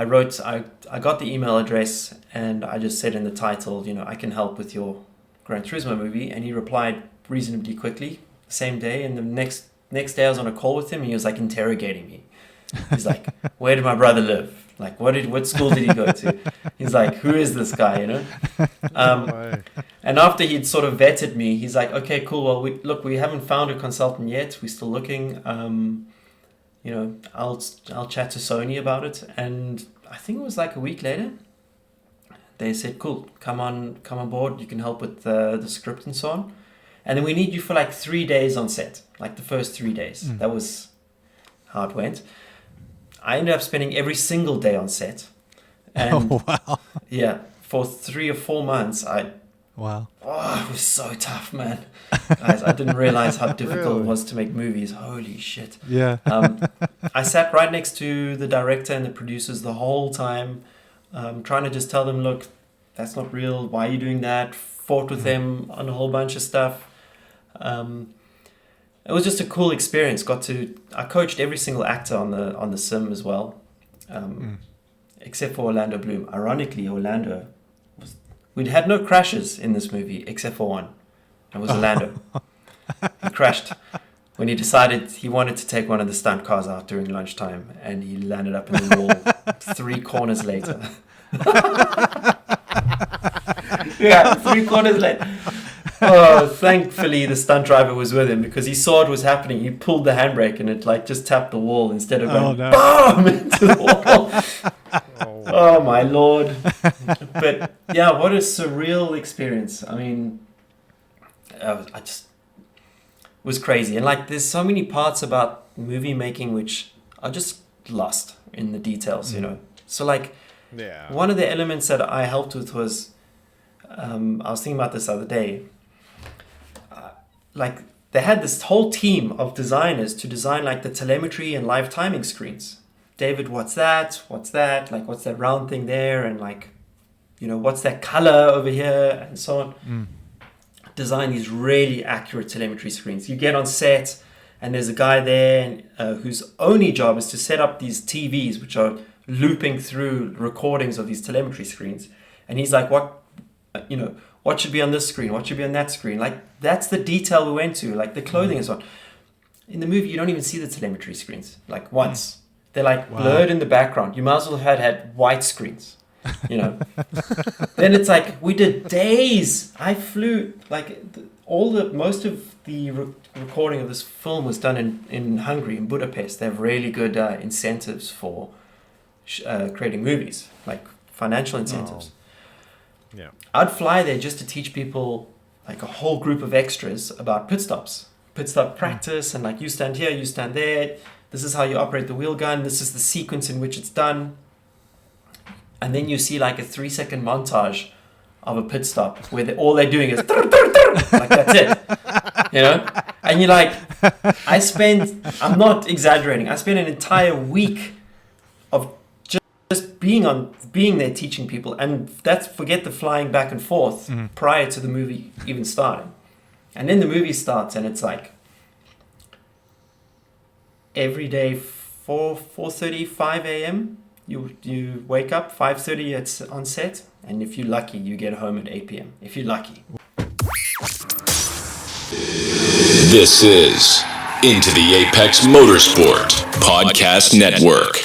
I got the email address and I just said in the title, I can help with your Gran Turismo movie. And he replied reasonably quickly, same day. And the next day I was on a call with him. And he was like interrogating me. He's like, where did my brother live? Like, what school did he go to? He's like, who is this guy, And after he'd sort of vetted me, he's like, okay, cool. Well, we haven't found a consultant yet. We're still looking. I'll chat to Sony about it. And I think it was like a week later, they said, cool, come on board. You can help with the script and so on. And then we need you for like 3 days on set, like the first 3 days. That was how it went. I ended up spending every single day on set. And wow. Yeah, for 3 or 4 months, Wow. Oh, it was so tough, man. Guys, I didn't realize how difficult it was to make movies. Holy shit. Yeah. I sat right next to the director and the producers the whole time, trying to just tell them, look, that's not real. Why are you doing that? Fought with them on a whole bunch of stuff. It was just a cool experience. I coached every single actor on the sim as well, except for Orlando Bloom. Ironically, we'd had no crashes in this movie except for one. It was Orlando. He crashed when he decided he wanted to take one of the stunt cars out during lunchtime, and he landed up in the wall 3 corners later. Yeah, 3 corners later. Oh, thankfully the stunt driver was with him because he saw it was happening. He pulled the handbrake and it like just tapped the wall instead of going BOOM into the wall. Oh my Lord. But yeah, what a surreal experience. I mean, it was crazy. And like there's so many parts about movie making which are just lost in the details, So like one of the elements that I helped with was, I was thinking about this the other day. Like they had this whole team of designers to design like the telemetry and live timing screens. David, what's that? Like, what's that round thing there? And like, what's that color over here? And so on. Design these really accurate telemetry screens. You get on set and there's a guy there whose only job is to set up these TVs, which are looping through recordings of these telemetry screens. And he's like, what should be on this screen? What should be on that screen? Like, that's the detail we went to, like the clothing and so on. In the movie, you don't even see the telemetry screens, like once. They're like blurred in the background. You might as well have had white screens, Then it's like, we did days. I flew, like, most of the recording of this film was done in Hungary, in Budapest. They have really good incentives for creating movies, like financial incentives. Yeah, I'd fly there just to teach people, like a whole group of extras, about pit stop practice, and like you stand here, you stand there. This is how you operate the wheel gun. This is the sequence in which it's done. And then you see like a 3-second montage of a pit stop where all they're doing is like that's it, And you're like, I'm not exaggerating. I spent an entire week of just being there teaching people, and forget the flying back and forth prior to the movie even starting. And then the movie starts and it's like every day 4:30, 5 a.m. you wake up, 5:30 it's on set, and if you're lucky you get home at 8 p.m. if you're lucky. This is Into the Apex Motorsport Podcast Network.